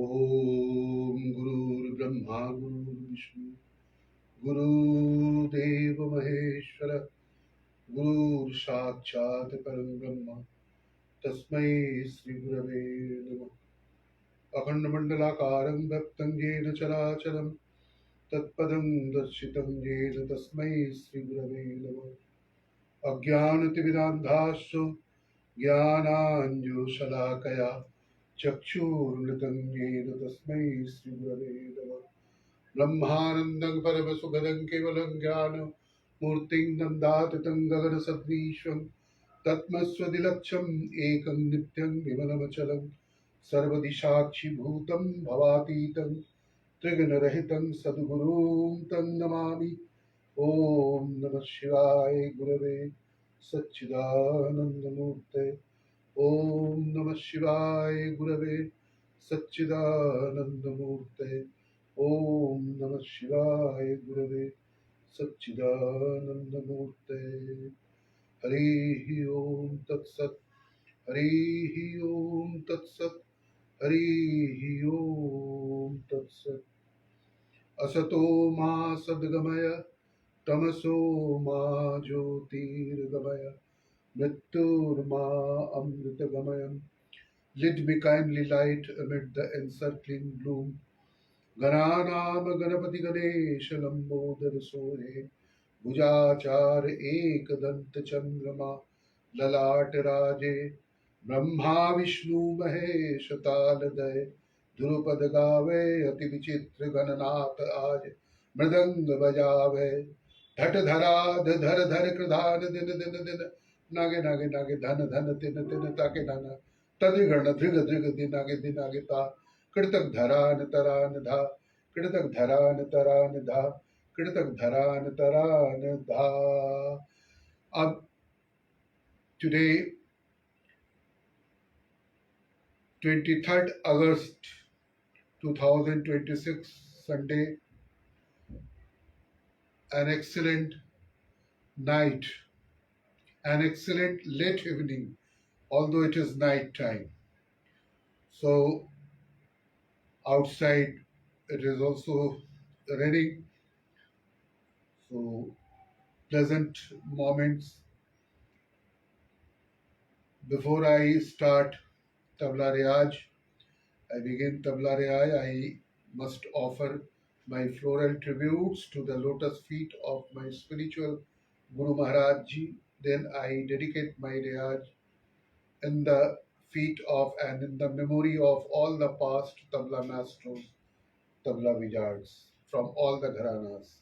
ओम गुरुर्ब्रह्मा गुरुर्विष्णु गुरुदेव महेश्वर गुरुर् साक्षात् परं ब्रह्म तस्मै श्री गुरवे नमः। अखण्डमण्डलाकारं व्याप्तं येन चराचरं तत्पदं दर्शितं येन तस्मै श्री गुरवे नमः। अज्ञानतिमिरान्धास्सु ज्ञानाञ्जनशलाकया चक्षुर्मृतं येन तस्मै श्रीगुरवे नमः। ब्रह्मानन्दं परमसुखदं केवलं ज्ञानमूर्तिं नन्दातीतं गगनसदृशं तत्मस्वदिलक्षम् एकं नित्यं विमलमचलं सर्वदिशाक्षिभूतं भवातीतं त्रिगुणरहितं सद्गुरुं तं नमामि। ॐ नमः शिवाय गुरवे सच्चिदानन्दमूर्ते। ॐ नमः शिवाय गुरवे सच्चिदानन्दमूर्ते। ॐ नमः शिवाय गुरवे सच्चिदानन्दमूर्ते। हरिः ॐ तत्सत्। हरिः ॐ तत्सत्। हरिः ॐ तत्सत्। असतो मा सद्गमय तमसो मा ज्योतिर्गमय मृत्युर्मा अमृतगमयम्। Lead me kindly light amid the encircling gloom. गणानाम Ganpati Ganesh Lambodar सोहे भुजाचार एकदंत चंद्रमा ललाट राजे ब्रह्मा विष्णु महेश तालदय ध्रुपद गावे अति विचित्र गणनाथ आज मृदंग बजावे धट धरा धर धर कृधान दिन दिन दिन नागे नागे नागे धन धन तिन तिन ताके नाना तदिगण धृग धृग दिनागे दिनागे ता कृतक धरान तरान धा कृतक धरान तरान धा कृतक धरान तरान धा। अब today 23rd August 2026 Sunday, an excellent night, an excellent late evening, although it is night time. So outside it is also raining, so pleasant moments. Before I start tabla riyaj, I begin tabla riyaj, I must offer my floral tributes to the lotus feet of my spiritual Guru Maharaj Ji. Then I dedicate my riyaj in the feet of and in the memory of all the past tabla masters, tabla wizards from all the gharanas.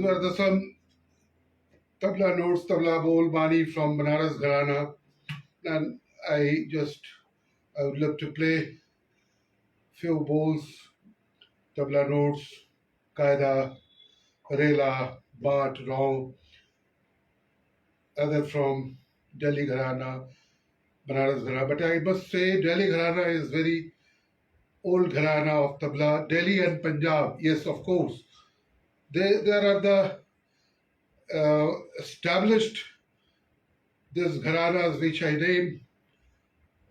were the some tabla notes, tabla bol bani from Banaras Gharana, and I would love to play few bowls, tabla notes, qaida, rela, bat, rao, other from Delhi Gharana, Banaras Gharana. But I must say Delhi Gharana is very old Gharana of tabla. Delhi and Punjab, yes, of course. There are the established these gharanas which I named,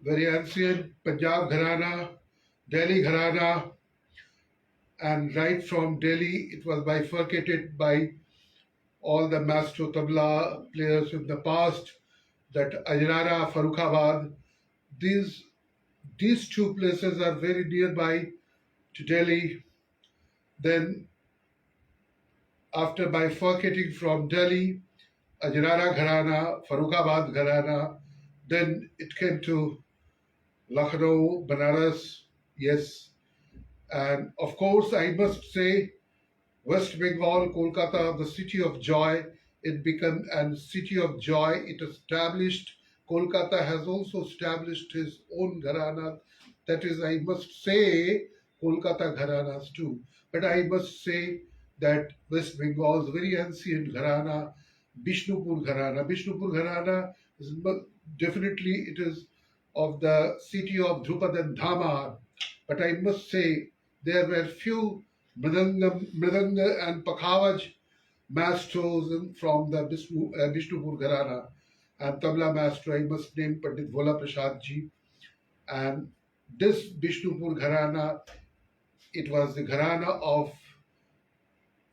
very ancient, Punjab Gharana, Delhi Gharana, and right from Delhi it was bifurcated by all the maestro tabla players in the past, that Ajrara, Farrukhabad. These these two places are very nearby to Delhi. Then after bifurcating from Delhi, Ajrara Gharana, Farrukhabad Gharana, then it came to Lucknow, Banaras, yes. And of course, I must say, West Bengal, Kolkata, the city of joy, it became a city of joy. It established, Kolkata has also established his own Gharana. That is, I must say, Kolkata Gharanas too. But I must say that West Bengal's very ancient Gharana, Bishnupur Gharana. Bishnupur Gharana is definitely it is of the city of Drupad and Dhamar. But I must say there were few Mridanga and Pakhavaj maestros from the Bishnupur Gharana, and Tabla maestro I must name Pandit Bhola Prasad ji. And this Bishnupur Gharana, it was the Gharana of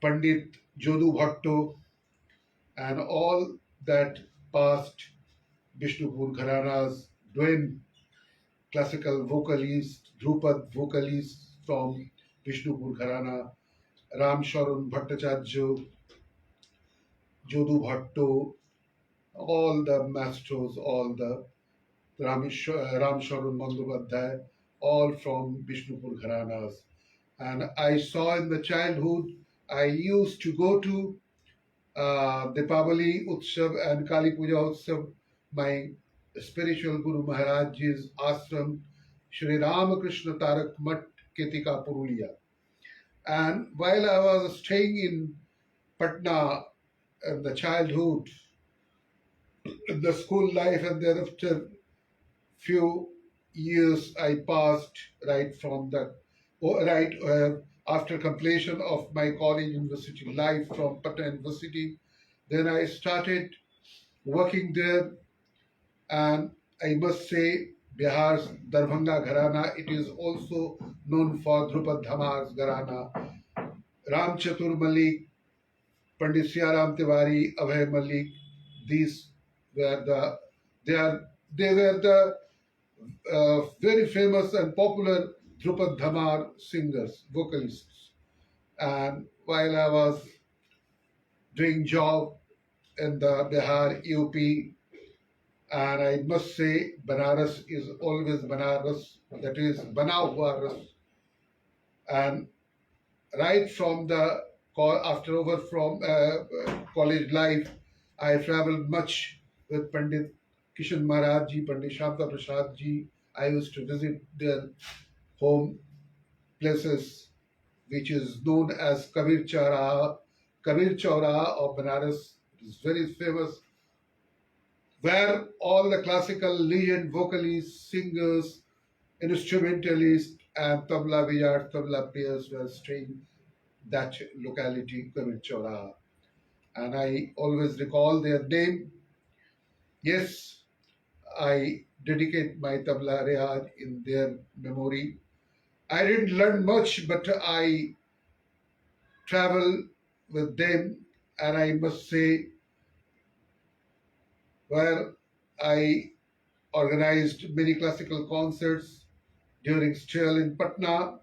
Pandit Jodu Bhatto and all that past Bishnupur Gharanas doing classical vocalists, Drupad vocalists from Bishnupur Gharana, Ram Sharan Bhattacharya, Jodu Bhatto, all the maestros, all the Ram Sharan Bandyopadhyay, all from Bishnupur Gharanas. And I saw in the childhood, I used to go to Deepavali Utsav and Kali Puja Utsav, my spiritual Guru Maharaj's ashram, Shri Ramakrishna Tarak Mat, Ketika Purulia. And while I was staying in Patna in the childhood, in the school life, and thereafter few years I passed right from the after completion of my college university life from Patna University, then I started working there, and I must say Bihar's Darbhanga Gharana, it is also known for Drupad Dhamar's Gharana. Ram Chatur Malik, Pandit Siaram Tiwari, Abhay Malik, these were the they were the very famous and popular Drupad Dhamar singers, vocalists. And while I was doing job in the Bihar, UP, and I must say Banaras is always Banaras, that is Bana Hua Ras. And right from the after over from college life, I traveled much with Pandit Kishan Maharaj ji, Pandit Shamta Prasad ji. I used to visit their home places, which is known as Kabir Chauraha. Kabir Chauraha of Banaras is very famous, where all the classical legend vocalists, singers, instrumentalists, and tabla vijayat, tabla players were staying that locality, Kabir Chauraha. And I always recall their name. Yes, I dedicate my tabla riyaj in their memory. I didn't learn much, but I travel with them, and I must say, where I organized many classical concerts during still in Patna,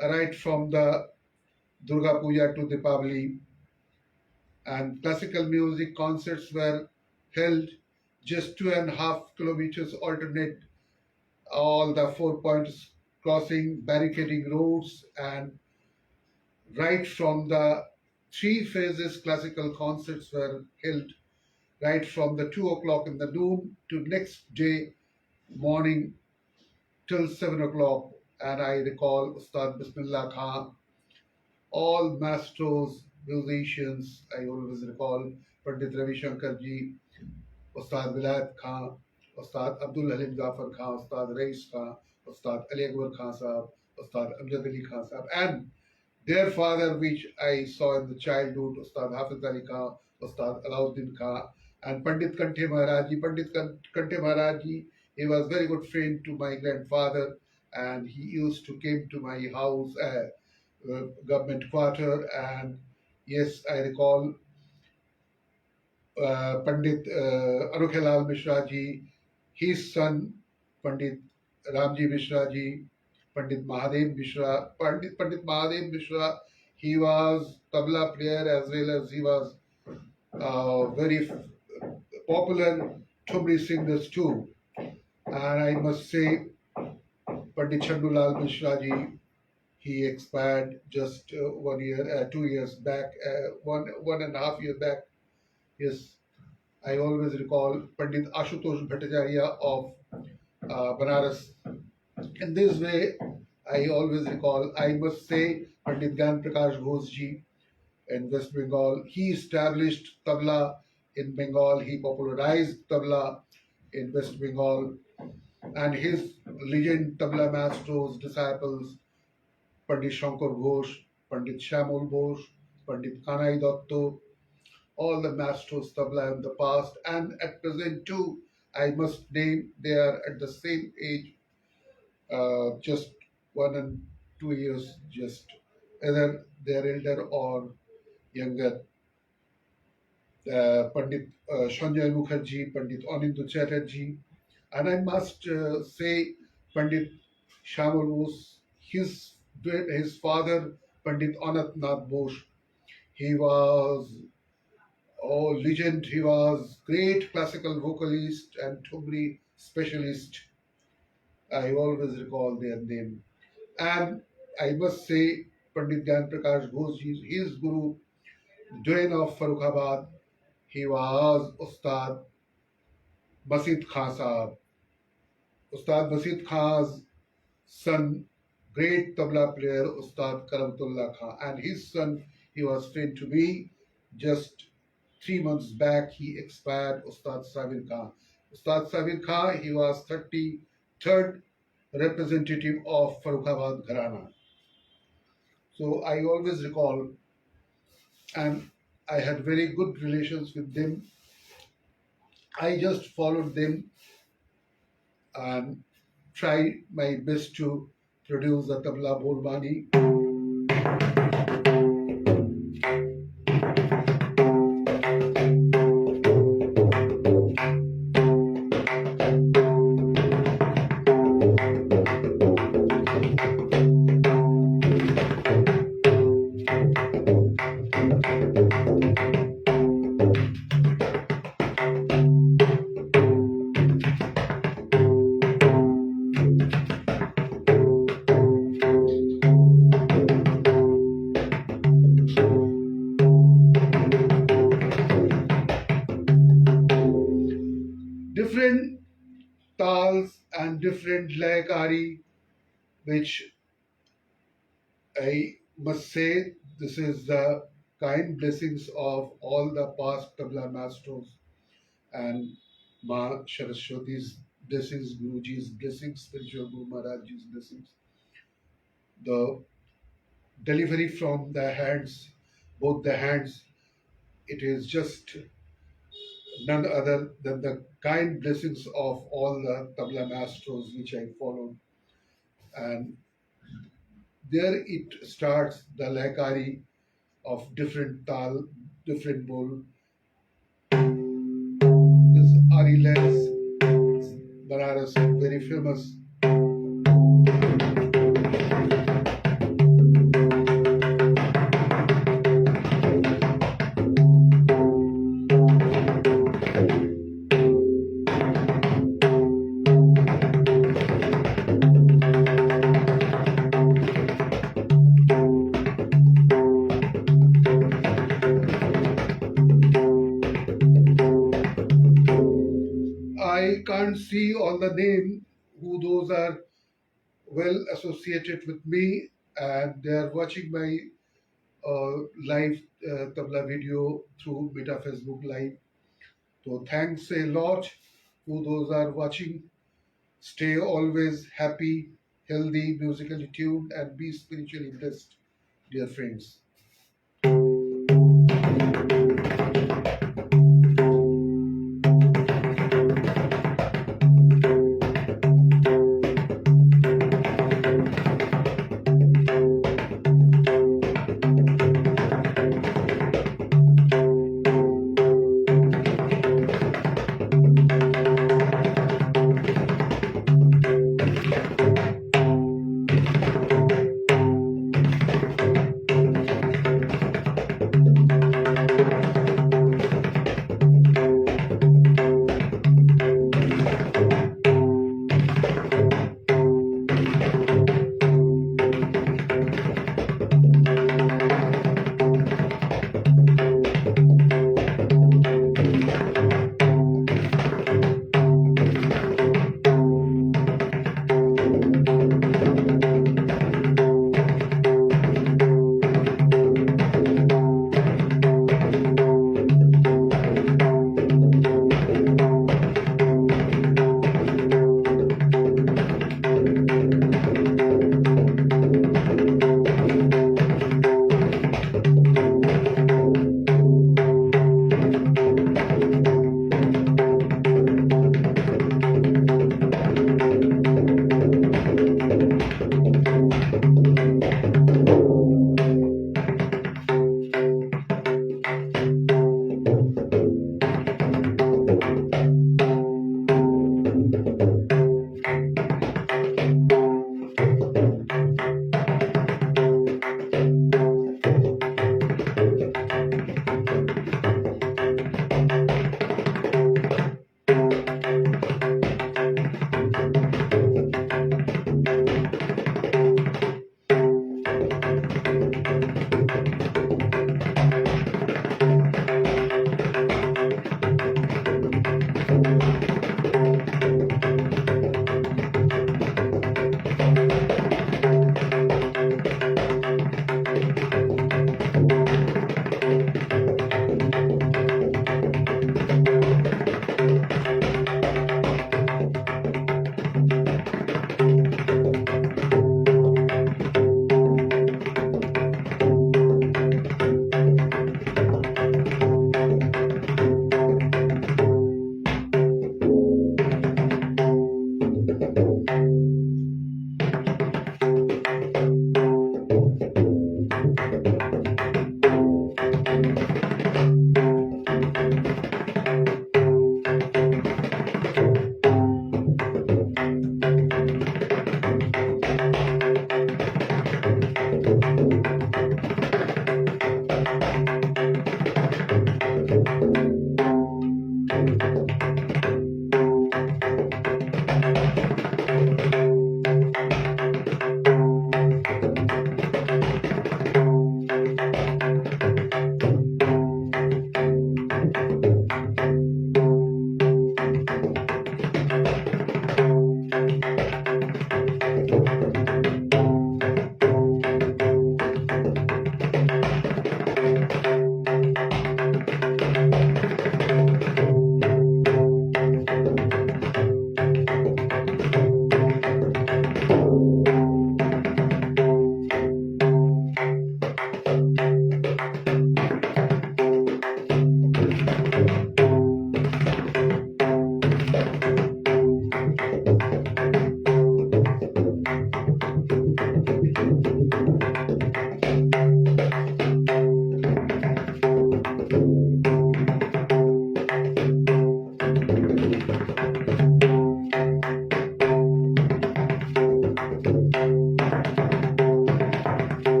right from the Durga Puja to Deepavali, and classical music concerts were held just 2.5 kilometers alternate, all the 4 points crossing, barricading roads, and right from the three phases classical concerts were held right from the 2 o'clock in the noon to next day morning till 7 o'clock. And I recall Ustad Bismillah Khan, all maestros, musicians. I always recall Pandit Ravi Shankar ji, Ustad Vilayat Khan, Ustad Abdul Halim Zafar Khan, Ustad Rais Khan, Ustad Ali Akbar Khan Sahab, Ustad Amjad Ali Khan Sahab, and their father, which I saw in the childhood, Ustad Hafiz Ali Khan, Ustad Alauddin Khan, and Pandit Kanthe Maharaj ji. Pandit Kanthe Maharaj ji, he was very good friend to my grandfather, and he used to came to my house, government quarter, and yes, I recall Pandit Anukhelal Mishra ji, his son Pandit Ramji Mishra ji, Pandit Mahadev Mishra. Pandit Mahadev Mishra, he was tabla player as well as he was very popular Thumri singers too. And I must say, Pandit Chandulal Mishra ji, he expired just 2 years back, one and a half year back. Yes, I always recall Pandit Ashutosh Bhattacharya of Banaras. In this way, I always recall, I must say, Pandit Gyan Prakash Ghosh ji in West Bengal. He established tabla in Bengal. He popularized tabla in West Bengal. And his legend tabla maestros, disciples, Pandit Shankar Ghosh, Pandit Shamol Ghosh, Pandit Kanai Datto, all the maestros tabla in the past and at present too, I must name, they are at the same age, just 1 and 2 years, just either they're elder or younger. Pandit Sanjay Mukherjee, Pandit Anindu Chatterjee, and I must say Pandit Shamal Bose, his father, Pandit Anant Nath Bose, he was legend. He was great classical vocalist and Thumri specialist. I always recall their name. And I must say, Pandit Gyan Prakash Ghosh, his guru, Jain of Farrukhabad, he was Ustad Basit Khan Sahab. Ustad Basit Khan's son, great tabla player, Ustad Karamtullah Khan, and his son, he was trained to be just 3 months back, he expired, Ustad Sabir Khan. Ustad Sabir Khan, he was 33rd representative of Farrukhabad Gharana. So I always recall, and I had very good relations with them. I just followed them and tried my best to produce the tabla bolbani. Different tals and different layakari, which I must say, this is the kind blessings of all the past tabla masters and Ma Saraswati's blessings, Guruji's blessings, spiritual Guru Maharaj's blessings. The delivery from the hands, both the hands, it is just none other than the kind blessings of all the tabla masters which I followed. And there it starts the laikari of different tal, different bull. This Ari Lens, Banaras, very famous. can't see all the name who those are well associated with me, and they are watching my live tabla video through Meta Facebook Live. So thanks a lot who those are watching. Stay always happy, healthy, musically tuned, and be spiritually blessed, dear friends.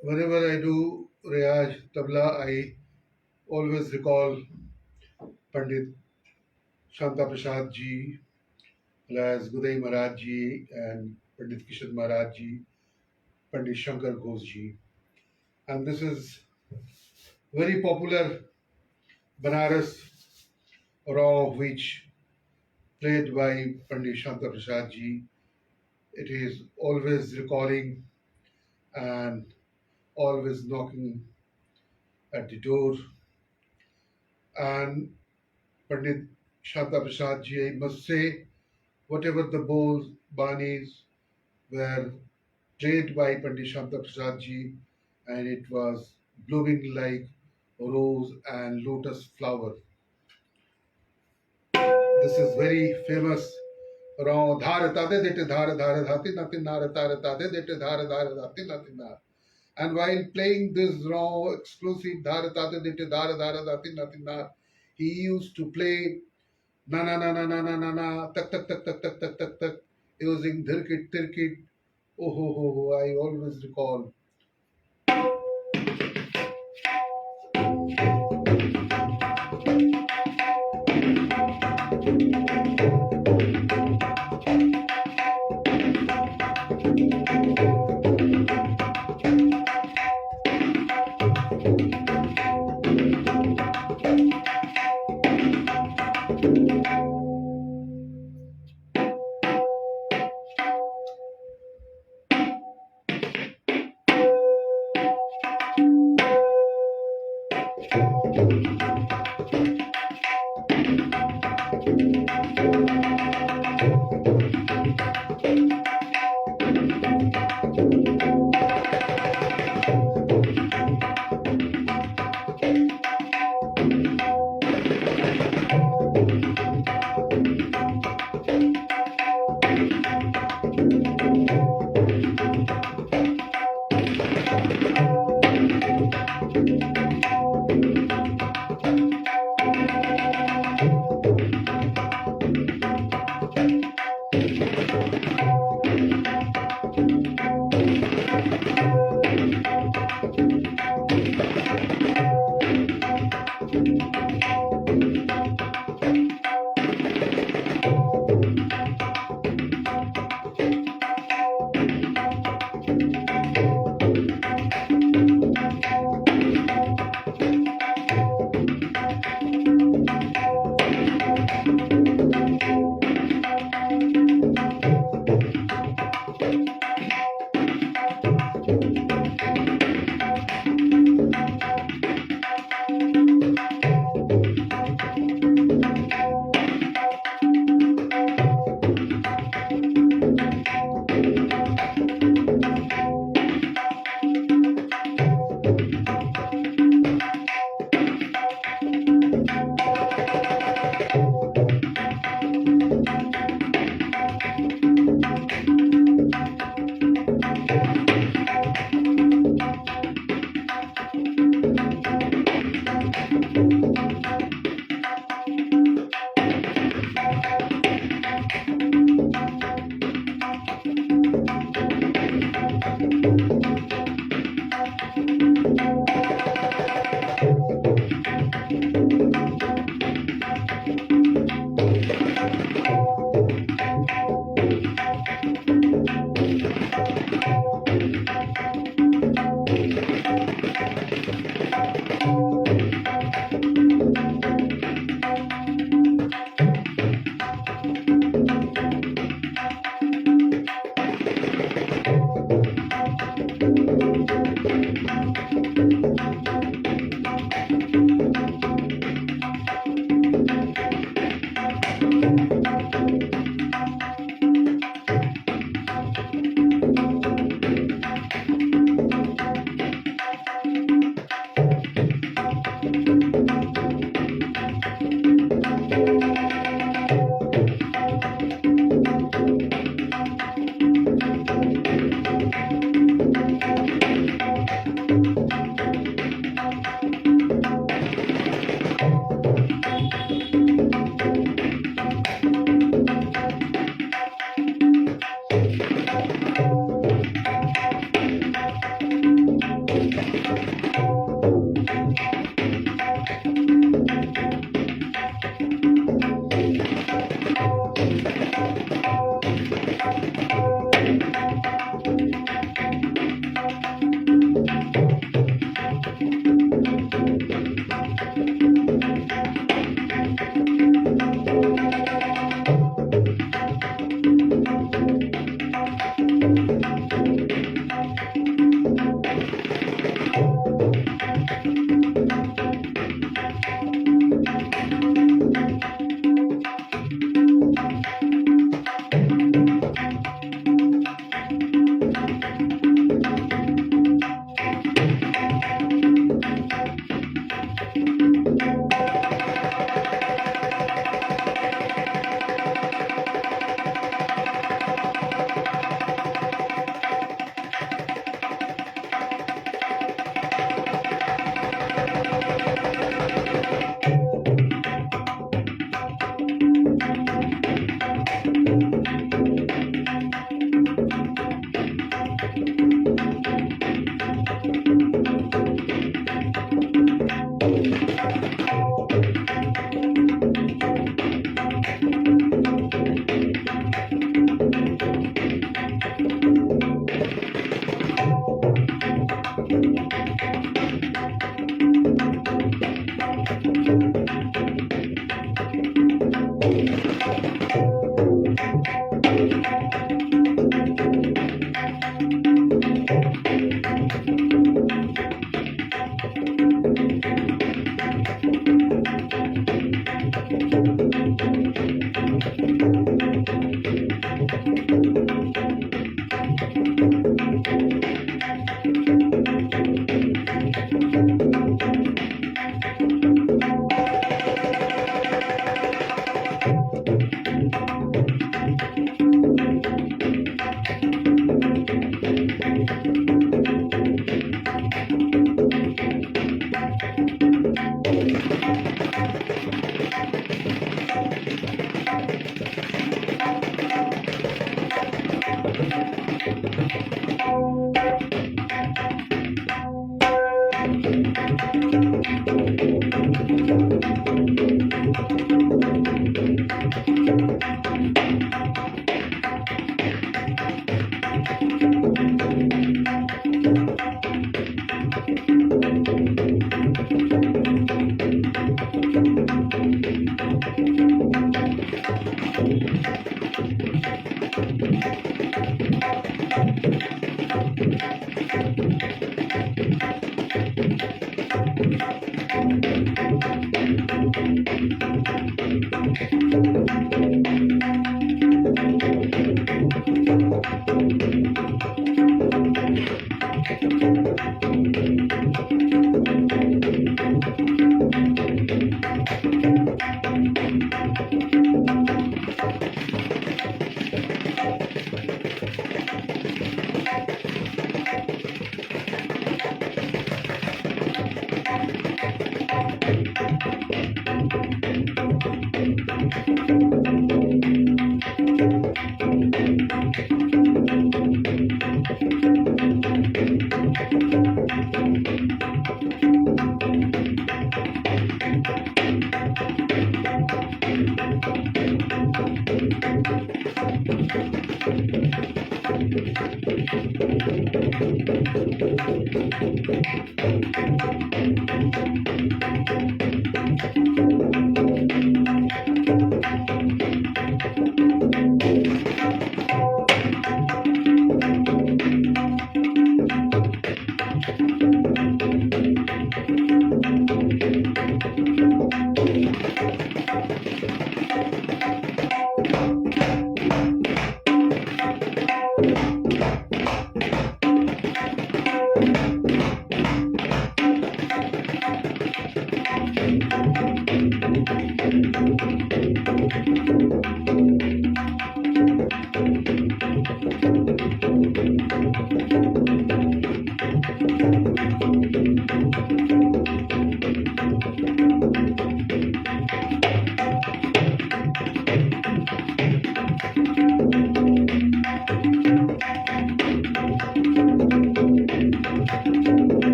Whenever I do Riyaj Tabla, I always recall Pandit Shanta Prasad ji, as Gudai Maharaj ji, and Pandit Kishan Maharaj ji, Pandit Shankar Ghosh ji. And this is very popular Banaras raw which played by Pandit Shanta Prasad ji. It is always recalling and always knocking at the door. And Pandit Shanta Prasad ji, I must say, whatever the bowls, banis were played by Pandit Shanta Prasad ji, and it was blooming like rose and lotus flower. This is very famous Ro dhar tade dete dhar dhar dhati nati nar tar tade dete dhar dhar dhati nati nar. And while playing this raw exclusive dhar tade dete dhar dhar dhati nati nar, he used to play na na na na na na na na tak tak tak tak tak tak tak tak using dhirkit tirkit. Oh ho ho ho! I always recall.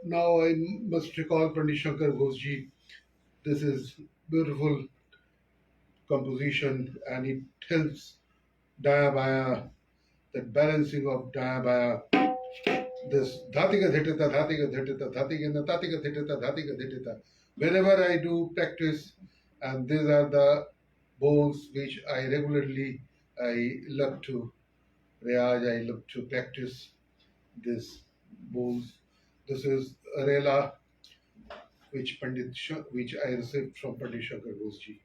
Now I must recall Pandit Shankar Ghoshji. This is beautiful composition and it helps Daya Baya, the balancing of Daya Baya. This Dhatika Dhitita, Dhatika Dhitita, Dhatika Dhatika Dhitita, Dhatika Dhitita. Whenever I do practice, and these are the bones which I regularly I look to Riyaj, I look to practice this bones. This is Rela which I received from Pandit Shankar Ghoshji.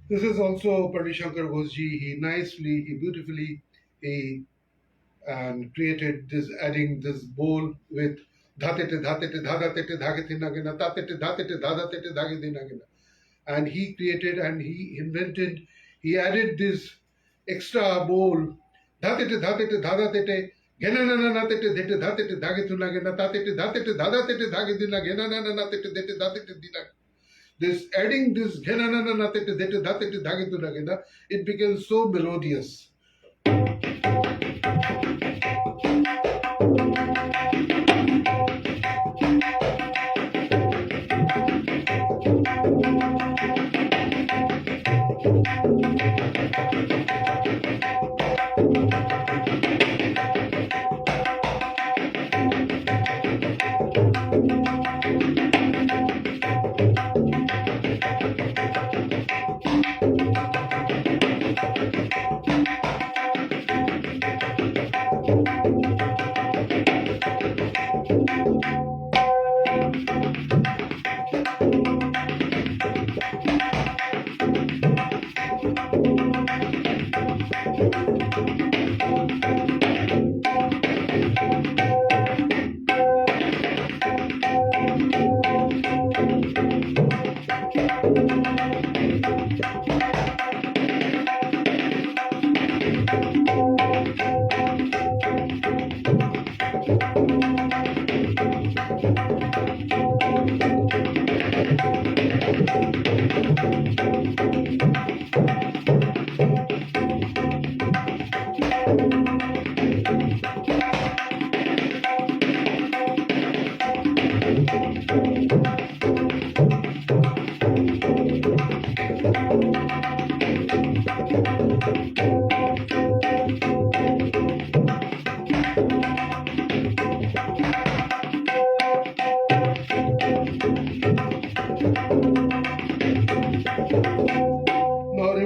This is also Parishankar Ghosji. He beautifully, he created this, adding this bowl with dhatete dhatete dhadhatete dhagete nagina tatete dhatete dhadhatete dhagete nagina. And he created and he invented, he added this extra bowl dhatete dhatete dhadhatete genananatete dhete dhatete dhagetu nagina tatete dhatete dhadhatete dhagete nagina genananatete dhete dhatete dhina. This adding this genananatete dhete dhatete dhagetu nagina, it became so melodious.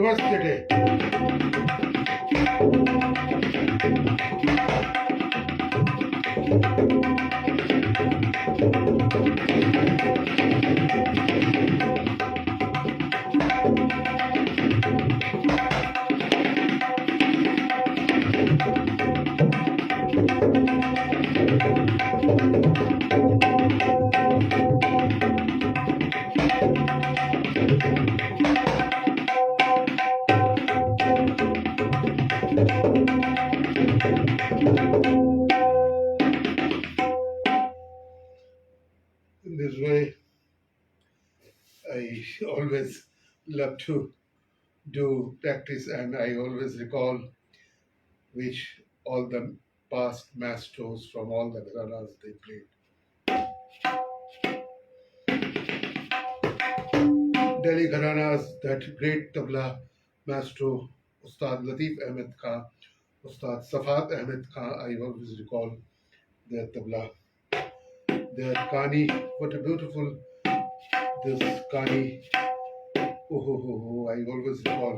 Namaste. In this way, I always love to do practice, and I always recall which all the past maestros from all the gharanas they played. Delhi gharanas, that great tabla maestro Ustad Latif Ahmed Khan, Ustad Safat Ahmed Khan, I always recall their tabla, their kani. What a beautiful this kani. Oh, oh, oh, oh, I always recall.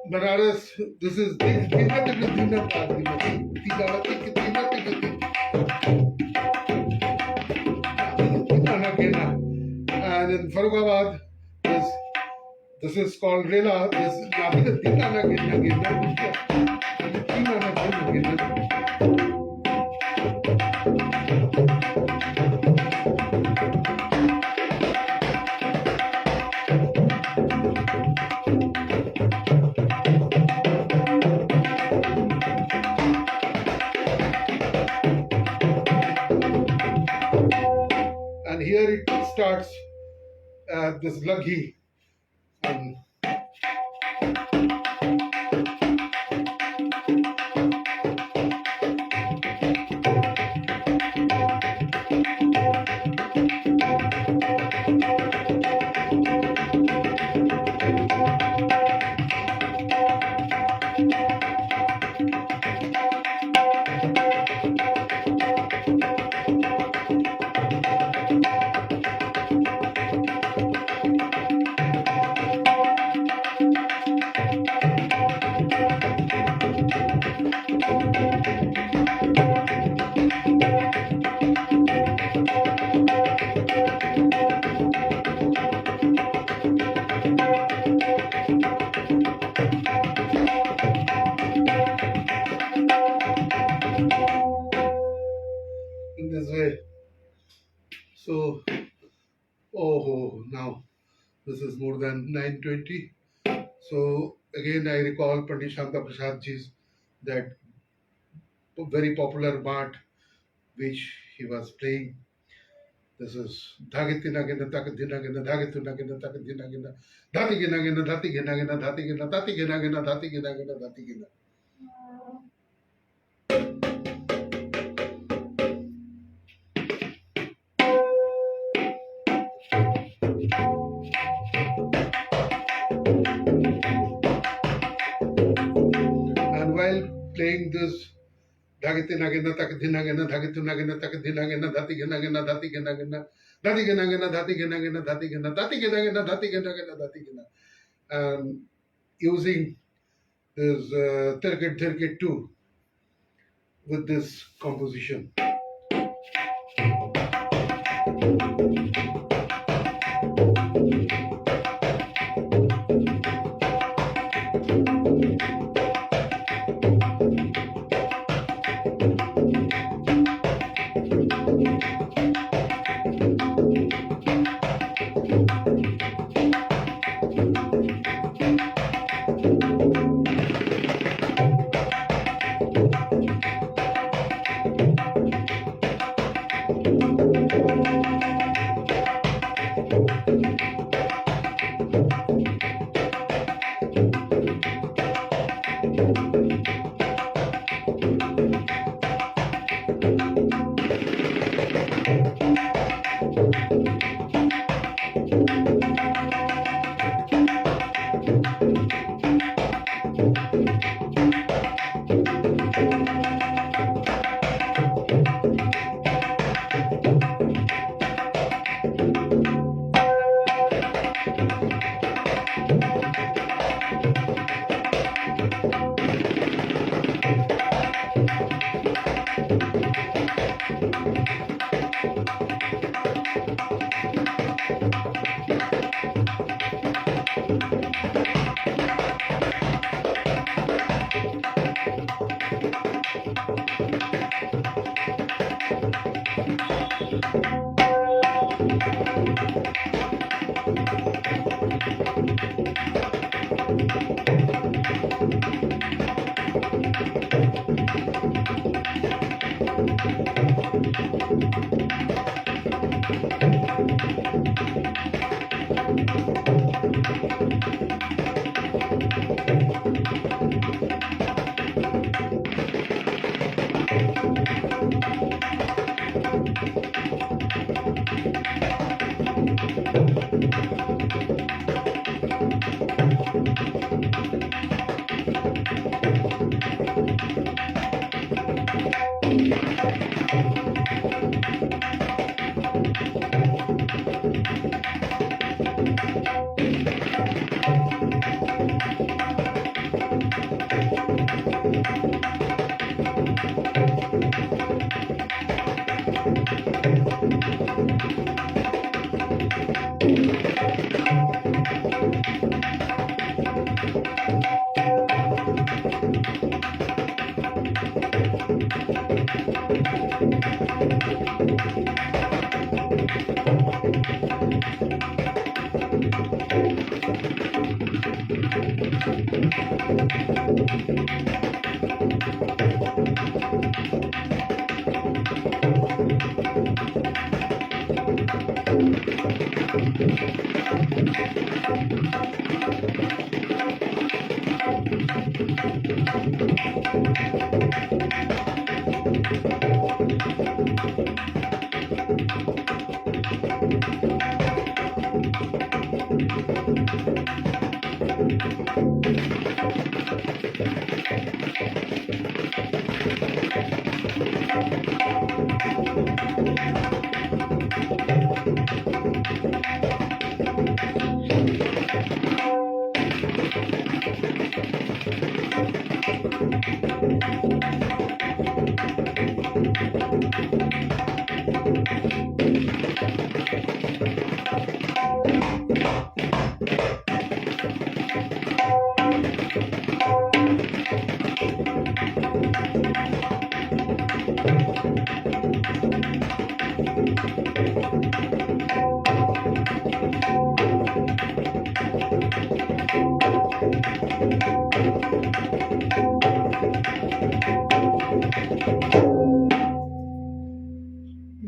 Banaras, this is and in Farughabad, This this is called Rela. This Nabila Tina Nagina. And here it starts this laghi. And in this way. So, oh, now this is more than 9:20. So again, I recall Pandit Shamka Prasad ji's that very popular mart which he was playing. This is Dhagitina Gina Takadina Gina Dhagituna Gina Takadina Gina Dhati Gina Gina Dhati Gina Gina Dhati Gina Dhati Gina Gina Dhati Gina Gina Dhati Gina. And while playing this Dhagitina Gina Takadina Gina Dhagituna Gina Takadina Gina Dhati Gina Gina Dhati Gina Gina Dhati Gina Gina Dhati Gina Gina Dhati Gina Dhati Gina Gina Dhati Gina Gina Dhati Gina, using this Tirkit Tirkit 2 with this composition.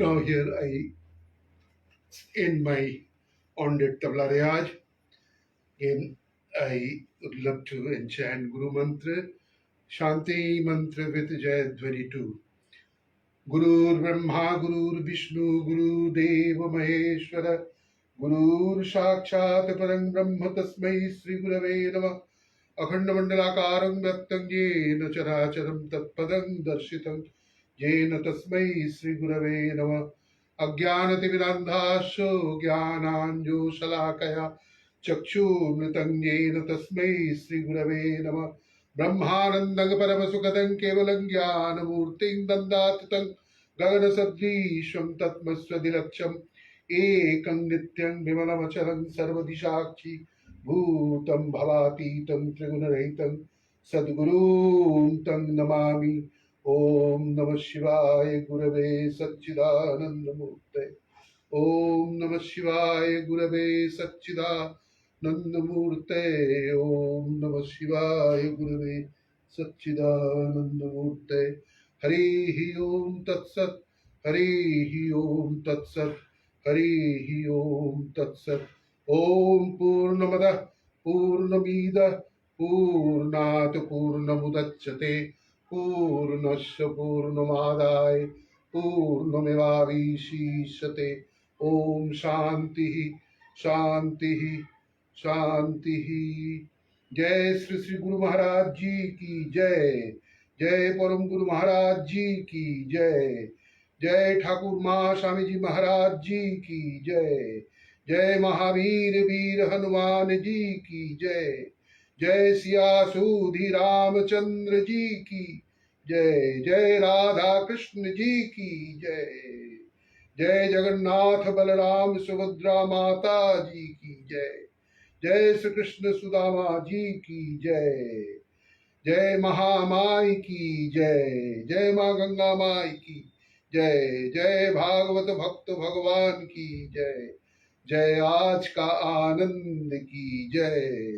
Now here I end my on-deck tabla riyaj. Again, I would love to enchant Guru Mantra, Shanti Mantra with Jai Dhwani 2. Gurur Brahma, Gurur Vishnu, Guru Deva Maheshwara, Gurur Sakshat Parang Brahma Tasmai Sri Gurave Namah. अखंड मंडलाकारं व्यक्तं येन चराचरं तत्पदं दर्शितं येन तस्मै श्री गुरवे नमः अज्ञानतिमिरान्धास्सु ज्ञानाञ्जनशलाकया चक्षुर्मृतं येन तस्मै श्री गुरवे नमः ब्रह्मानन्दं परमसुखदं केवलं ज्ञानमूर्तिं दन्दात् तं गगनसदृशं तत्मस्वदिलक्ष्यम् एकं नित्यं विमलमचलं सर्वदिशाक्षी भूतं भवातीतं त्रिगुणरहितं सद्गुरुं तं नमामि ओम नमः शिवाय गुरवे सच्चिदानन्दमूर्ते ओम नमः शिवाय गुरवे सच्चिदानन्दमूर्ते ओम नमः शिवाय गुरवे सच्चिदानन्दमूर्ते हरिः ओम तत्सत् हरिः ओम तत्सत् हरिः ओम तत्सत् ओम पूर्णमदः पूर्णमिदः पूर्णात् पूर्णमुदच्यते पूर्णस्य पूर्णमादाय पूर्णमेवावशिष्यते ओम शांति शांति शांति। जय श्री श्री गुरु महाराज जी की जय। जय परम गुरु महाराज जी की जय। जय ठाकुर माँ स्वामी जी महाराज जी की जय। जय महावीर वीर हनुमान जी की जय। जय सिया सूधि रामचंद्र जी की जय। जय राधा कृष्ण जी की जय। जय जगन्नाथ बलराम सुभद्रा माता जी की जय। जय श्री कृष्ण सुदामा जी की जय। जय महामाई की जय। जय माँ गंगा माई की जय। जय भागवत भक्त भगवान की जय। जय आज का आनंद की जय।